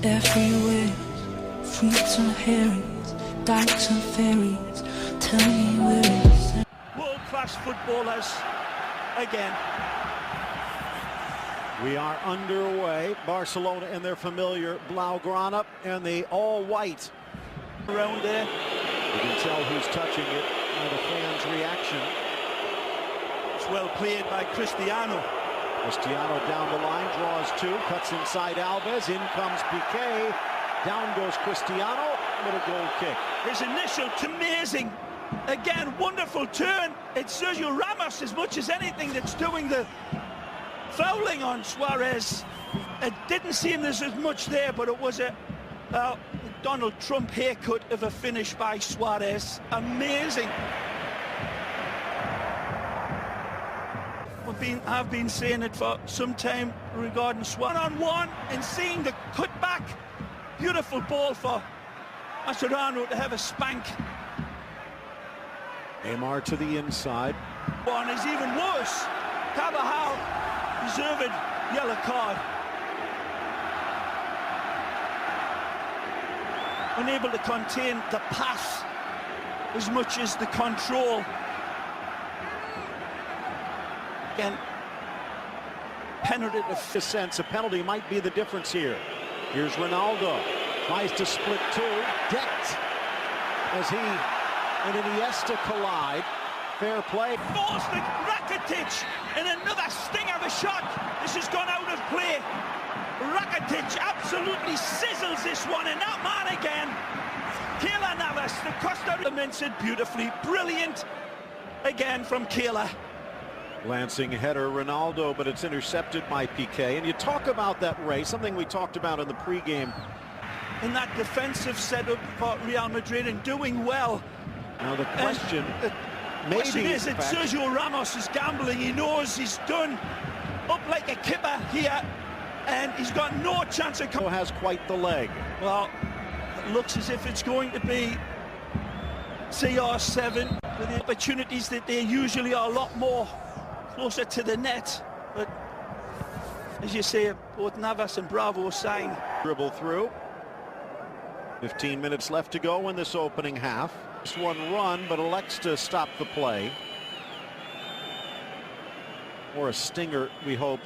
everywhere. Freaks and herrings, dykes and ferries. Tell me where is it? World-class footballers again. We are underway. Barcelona in their familiar Blaugrana and the all-white. Around there. You can tell who's touching it by the fans' reaction. It's well played by Cristiano. Cristiano down the line, draws two, cuts inside Alves, in comes Piqué, down goes Cristiano, with a goal kick. His initial, amazing, again, wonderful turn. It's Sergio Ramos as much as anything that's doing the fouling on Suarez. It didn't seem there's as much there, but it was a Donald Trump haircut of a finish by Suarez. Amazing. I've been saying it for some time regarding one-on-one and seeing the cutback. Beautiful ball for Mascherano to have a spank. Neymar to the inside. One is even worse. Carvajal deserved yellow card. Unable to contain the pass as much as the control. Again, penalty. A sense a penalty might be the difference here. Here's Ronaldo, tries to split two, decked as he and Iniesta collide. Fair play. Forced it, Rakitic, and another sting of a shot. This has gone out of play. Rakitic absolutely sizzles this one, and that man again. Keylor Navas, the Costa Rica, it beautifully. Brilliant again from Keylor. Lancing header, Ronaldo, but it's intercepted by Piqué. And you talk about that race, something we talked about in the pregame. In that defensive setup for Real Madrid and doing well. Now the question, question is that Sergio Ramos is gambling. He knows he's done up like a kipper here, and he's got no chance of coming. Has quite the leg. Well, it looks as if it's going to be CR7 with the opportunities that they usually are a lot more closer to the net, but as you say, both Navas and Bravo saying. Dribble through. 15 minutes left to go in this opening half. Just one run, but elects to stop the play. Or a stinger, we hope.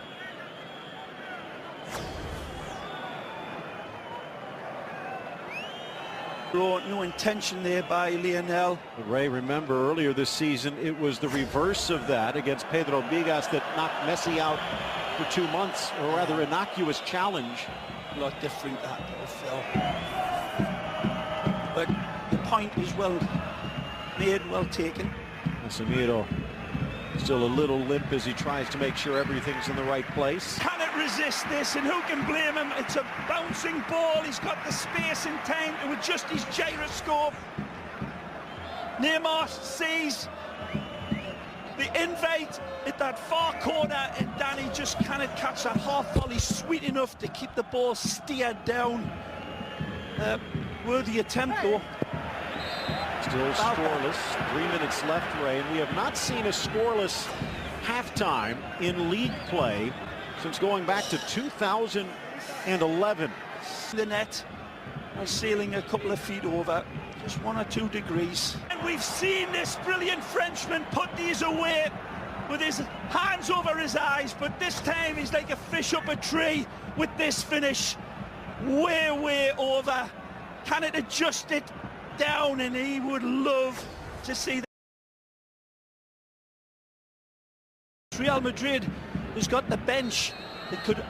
No intention there by Lionel. Ray, remember earlier this season, it was the reverse of that against Pedro Bigas that knocked Messi out for 2 months, or rather innocuous challenge. A lot different that, Phil. But the point is well made, well taken. Casemiro still a little limp as he tries to make sure everything's in the right place. Cannot resist this, and who can blame him? It's a bouncing ball. He's got the space and time to adjust his gyroscope. Neymar sees the invite at that far corner, and Danny just cannot catch that half volley sweet enough to keep the ball steered down. Worthy attempt though. Still scoreless, 3 minutes left, Ray, and we have not seen a scoreless halftime in league play since going back to 2011. The net was sailing a couple of feet over, just 1 or 2 degrees. And we've seen this brilliant Frenchman put these away with his hands over his eyes, but this time he's like a fish up a tree with this finish. Way over. Can it adjust it down? And he would love to see that. Real Madrid has got the bench that could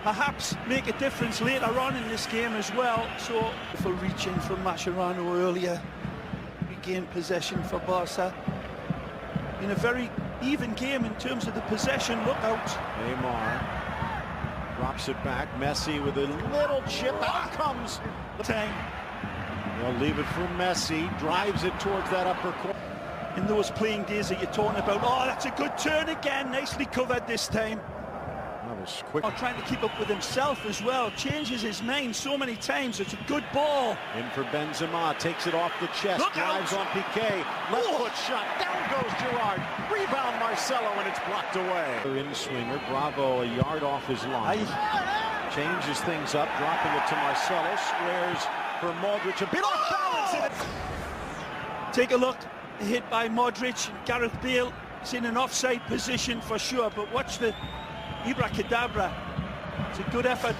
perhaps make a difference later on in this game as well. So for reaching from Mascherano earlier, regained possession for Barca in a very even game in terms of the possession. Look out. Neymar drops it back. Messi with a little chip. Out comes the time. They'll leave it for Messi. Drives it towards that upper corner. In those playing days that you're talking about, oh, that's a good turn again. Nicely covered this time. That was quick. Oh, trying to keep up with himself as well. Changes his mind so many times. It's a good ball. In for Benzema. Takes it off the chest. Look drives out. on Piqué. Left foot shot. Down goes Gerrard. Rebound Marcelo, and it's blocked away. In swinger. Bravo a yard off his line. Changes things up, dropping it to Marcelo. Squares for Modric. A bit off balance in it. Take a look. Hit by Modric. Gareth Bale is in an offside position for sure, but watch the Ibracadabra. It's a good effort.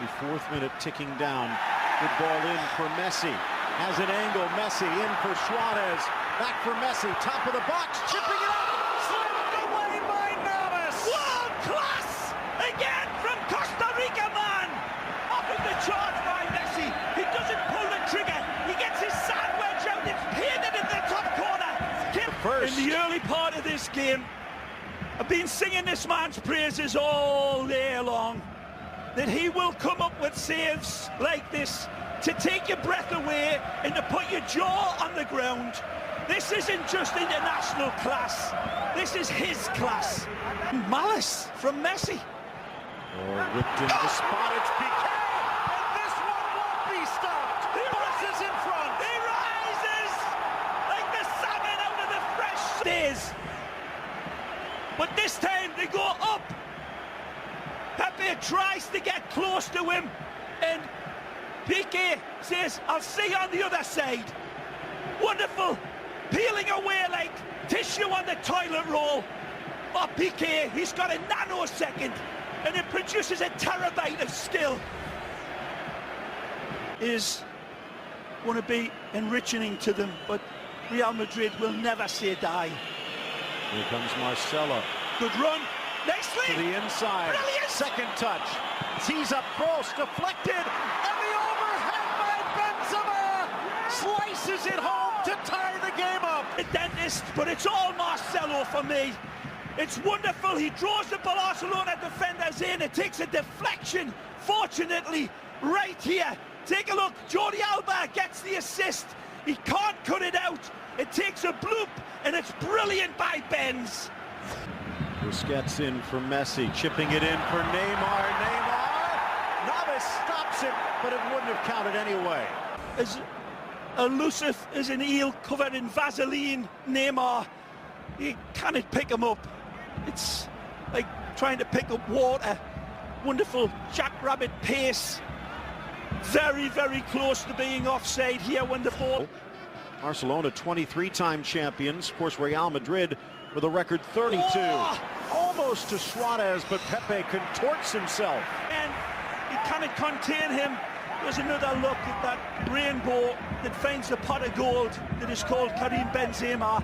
54th minute ticking down. Good ball in for Messi. Has an angle. Messi in for Suarez. Back for Messi. Top of the box. Chipping it up. Slammed away by Navas. World class! Again from Costa Rica, man! Off of the charge by Messi. He doesn't pull the trigger. He gets his sandwich out. It's painted in the top corner. First. In the early part of this game, I've been singing this man's praises all day long. That he will come up with saves like this to take your breath away and to put your jaw on the ground. This isn't just international class. This is his class. Malice from Messi. Oh, whipped into the spot. It's Piqué. And this one won't be stopped. He Barca's in front. He rises like the salmon out of the fresh days. But this time they go up. Pepe tries to get close to him, and Piqué says, I'll see you on the other side. Wonderful, peeling away like tissue on the toilet roll. Oh, Piqué, he's got a nanosecond, and it produces a terabyte of skill. Is going to be enriching to them, but Real Madrid will never say die. Here comes Marcelo. Good run. Nicely. To the inside. Brilliant. Second touch. Tees up close. Deflected. And the overhead by Benzema slices it home to tie the game up. The dentist, but it's all Marcelo for me. It's wonderful. He draws the Barcelona defenders in. It takes a deflection. Fortunately, right here. Take a look. Jordi Alba gets the assist. He can't cut it out. It takes a bloop, and it's brilliant by Benz. Busquets in for Messi, chipping it in for Neymar. Navas stops it, but it wouldn't have counted anyway. As elusive as an eel covered in Vaseline, Neymar, you cannot pick him up. It's like trying to pick up water. Wonderful jackrabbit pace. Very, very close to being offside here when the ball... Barcelona, 23-time champions. Of course, Real Madrid with a record 32. Oh! Almost to Suarez, but Pepe contorts himself. And he cannot contain him. There's another look at that rainbow that finds a pot of gold that is called Karim Benzema.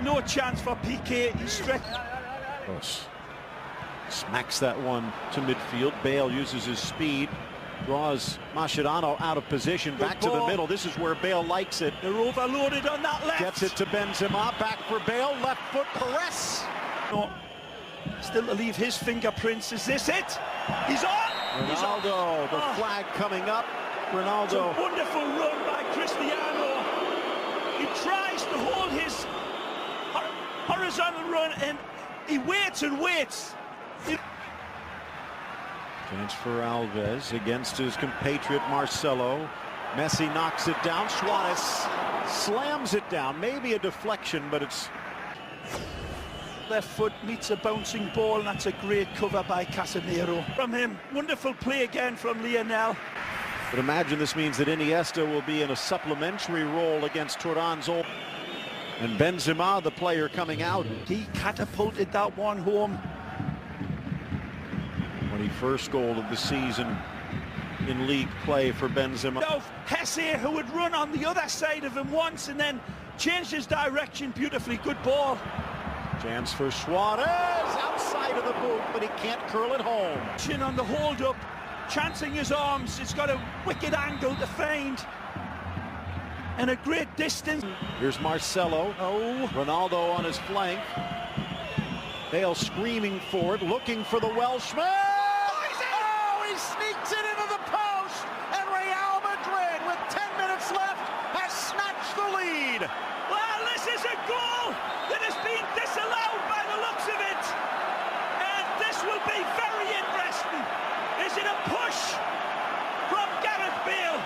No chance for Piqué. He's stretched. Smacks that one to midfield. Bale uses his speed. Draws Mascherano out of position. Back to the middle. This is where Bale likes it. They're overloaded on that left. Gets it to Benzema. Back for Bale. Left foot. Perez. No, still to leave his fingerprints. Is this it? He's on! Ronaldo, the flag coming up. Ronaldo. It's a wonderful run by Cristiano. He tries to hold his horizontal run, and he waits and waits. Chance for Alves against his compatriot Marcelo. Messi knocks it down. Suarez slams it down. Maybe a deflection, but it's... Left foot meets a bouncing ball, and that's a great cover by Casemiro. From him, wonderful play again from Lionel. But imagine this means that Iniesta will be in a supplementary role against Turan's old. And Benzema, the player coming out. He catapulted that one home. 21st goal of the season in league play for Benzema. Now, Hesse, who would run on the other side of him once and then changed his direction beautifully. Good ball. Chance for Suarez outside of the boot, but he can't curl it home. Chin on the hold-up, chancing his arms. It's got a wicked angle to find. And a great distance. Here's Marcelo. Oh. Ronaldo on his flank. Bale screaming for it, looking for the Welshman. Oh, he sneaks it into the post. And Real Madrid, with 10 minutes left, has snatched the lead. Well, this is a goal that has been disallowed by the looks of it. And this will be very interesting. Is it a push from Gareth Bale?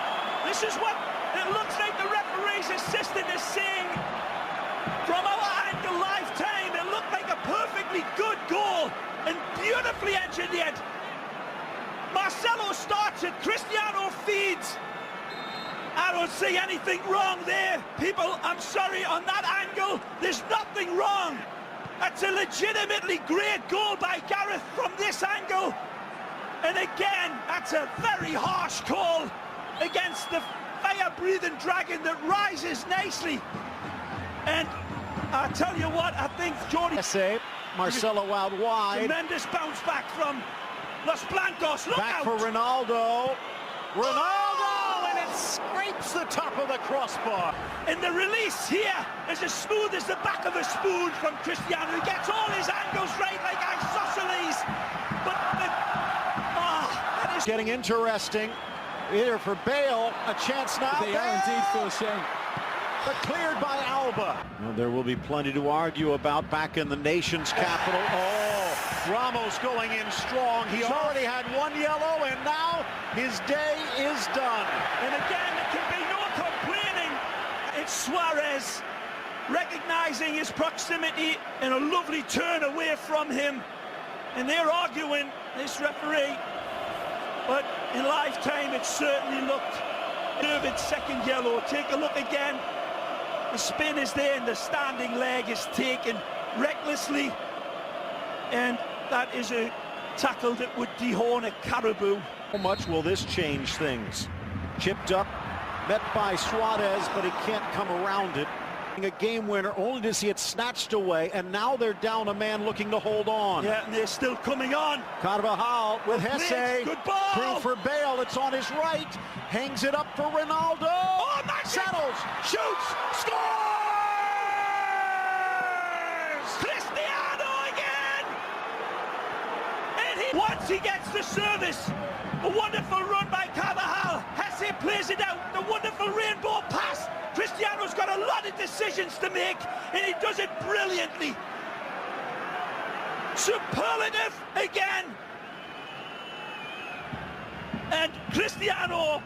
This is what it looks like the referee's assistant is saying. From our angle, lifetime. It looked like a perfectly good goal and beautifully engineered. Marcelo starts it, Cristiano feeds. I don't see anything wrong there. People, I'm sorry, on that angle, there's nothing wrong. That's a legitimately great goal by Gareth from this angle. And again, that's a very harsh call against the fire-breathing dragon that rises nicely. And I tell you what, I think Jordi... Save. Marcelo out wide. Tremendous bounce back from Los Blancos. Look Back out. for Ronaldo. Ronaldo, and it scrapes the top of the crossbar. And the release here is as smooth as the back of a spoon from Cristiano. He gets all his angles right like isosceles. But that is getting interesting. Here for Bale, a chance now. They are indeed, Phil Shane. But cleared by Alba. Well, there will be plenty to argue about back in the nation's capital. Oh, Ramos going in strong. He already had one yellow, and now his day is done. And again, there can be no complaining. It's Suarez recognizing his proximity and a lovely turn away from him. And they're arguing, this referee. But in lifetime, it certainly looked David's second yellow. Take a look again. The spin is there and the standing leg is taken recklessly. And that is a tackle that would dehorn a caribou. How much will this change things? Chipped up, met by Suarez, but he can't come around it. A game winner only to see it snatched away, and now they're down a man looking to hold on. Yeah, and they're still coming on. Carvajal with Hesse. Good ball. Through for Bale, it's on his right. Hangs it up for Ronaldo. Oh, settles, shoots, scores! Cristiano again! And once he gets the service, a wonderful run by Carvajal. Hesse plays it out, the wonderful rainbow pass. Cristiano's got a lot of decisions to make, and he does it brilliantly. Superlative again. And Cristiano,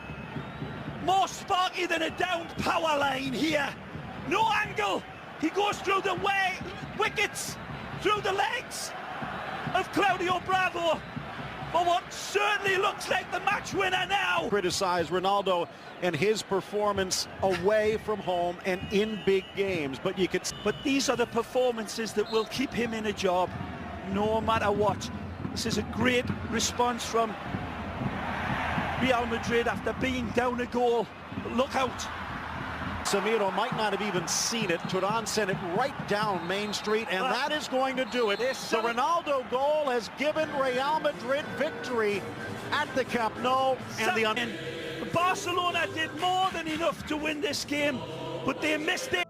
more sparky than a downed power line here. No angle. He goes through the wickets, through the legs of Claudio Bravo. For what certainly looks like the match winner now. Criticize Ronaldo and his performance away from home and in big games, but you could. But these are the performances that will keep him in a job, no matter what. This is a great response from Real Madrid after being down a goal. But look out. Samiro might not have even seen it. Turan sent it right down Main Street, and that is going to do it. The Ronaldo goal has given Real Madrid victory at the Camp Nou. And Barcelona did more than enough to win this game, but they missed it.